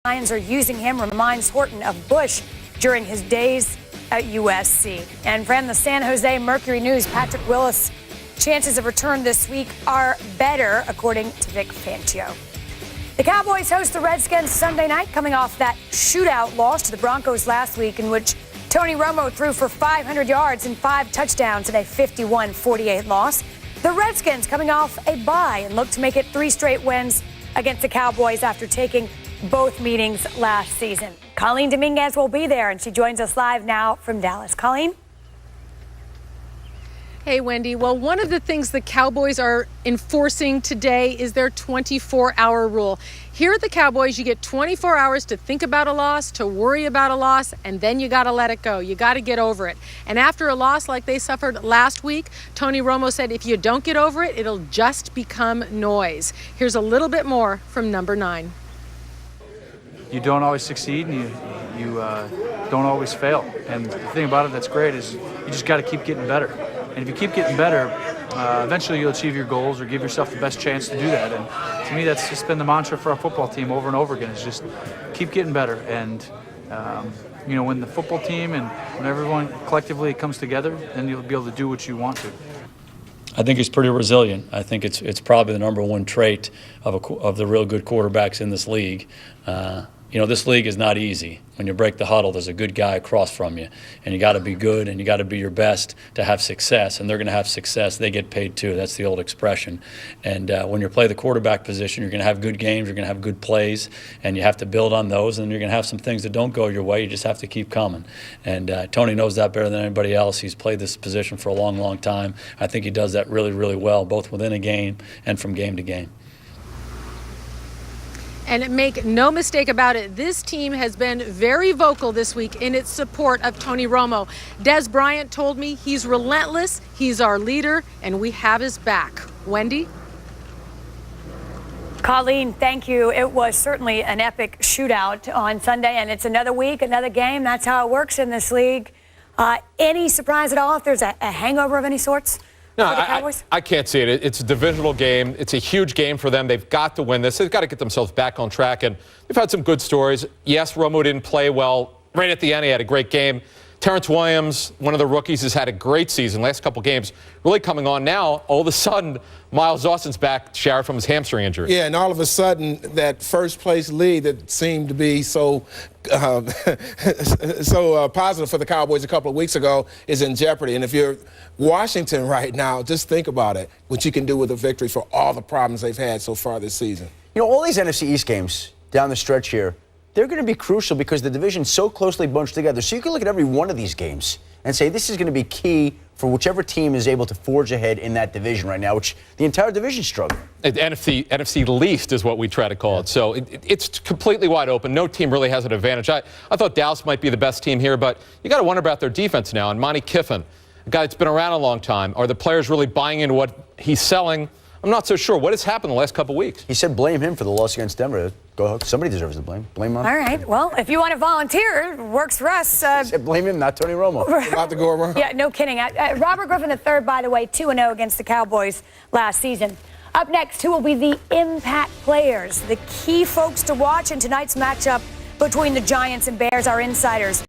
Lions are using him, reminds Horton of Bush during his days at USC. And from the San Jose Mercury News, Patrick Willis' chances of return this week are better, according to Vic Fangio. The Cowboys host the Redskins Sunday night, coming off that shootout loss to the Broncos last week, in which Tony Romo threw for 500 yards and 5 touchdowns in a 51-48 loss. The Redskins coming off a bye and look to make it 3 straight wins against the Cowboys after taking both meetings last season. Colleen Dominguez will be there, and she joins us live now from Dallas. Colleen? Hey, Wendy. Well, one of the things the Cowboys are enforcing today is their 24-hour rule. Here at the Cowboys, you get 24 hours to think about a loss, to worry about a loss, and then you got to let it go. You got to get over it. And after a loss like they suffered last week, Tony Romo said if you don't get over it, it'll just become noise. Here's a little bit more from number 9. You don't always succeed, and you don't always fail. And the thing about it that's great is you just got to keep getting better. And if you keep getting better, eventually you'll achieve your goals or give yourself the best chance to do that. And to me, that's just been the mantra for our football team over and over again, is just keep getting better. And, you know, when the football team and when everyone collectively comes together, then you'll be able to do what you want to. I think he's pretty resilient. I think it's probably the #1 trait of the real good quarterbacks in this league. You know, this league is not easy. When you break the huddle, there's a good guy across from you, and you got to be good and you got to be your best to have success. And they're going to have success. They get paid too. That's the old expression. And when you play the quarterback position, you're going to have good games. You're going to have good plays, and you have to build on those. And you're going to have some things that don't go your way. You just have to keep coming. And Tony knows that better than anybody else. He's played this position for a long, long time. I think he does that really, really well, both within a game and from game to game. And make no mistake about it, this team has been very vocal this week in its support of Tony Romo. Des Bryant told me he's relentless, he's our leader, and we have his back. Wendy? Colleen, thank you. It was certainly an epic shootout on Sunday, and it's another week, another game. That's how it works in this league. Any surprise at all if there's a hangover of any sorts? No, I can't see it. It's a divisional game. It's a huge game for them. They've got to win this. They've got to get themselves back on track. And they've had some good stories. Yes, Romo didn't play well. Right at the end, he had a great game. Terrence Williams, one of the rookies, has had a great season. Last couple games really coming on now. All of a sudden, Miles Austin's back, Shara, from his hamstring injury. Yeah, and all of a sudden, that first-place lead that seemed to be so positive for the Cowboys a couple of weeks ago is in jeopardy. And if you're Washington right now, just think about it, what you can do with a victory for all the problems they've had so far this season. You know, all these NFC East games down the stretch here, they're going to be crucial because the division's so closely bunched together. So you can look at every one of these games and say this is going to be key for whichever team is able to forge ahead in that division right now, which the entire division's struggling. NFC least is what we try to call it. So it's completely wide open. No team really has an advantage. I thought Dallas might be the best team here, but you got to wonder about their defense now. And Monty Kiffin, a guy that's been around a long time. Are the players really buying into what he's selling? I'm not so sure. What has happened the last couple of weeks? He said blame him for the loss against Denver. Go ahead. Somebody deserves the blame. Blame him. All right. Well, if you want to volunteer, it works for us. He said blame him, not Tony Romo. About to go around. Yeah, no kidding. Robert Griffin III, by the way, 2-0 against the Cowboys last season. Up next, who will be the impact players, the key folks to watch in tonight's matchup between the Giants and Bears, our insiders.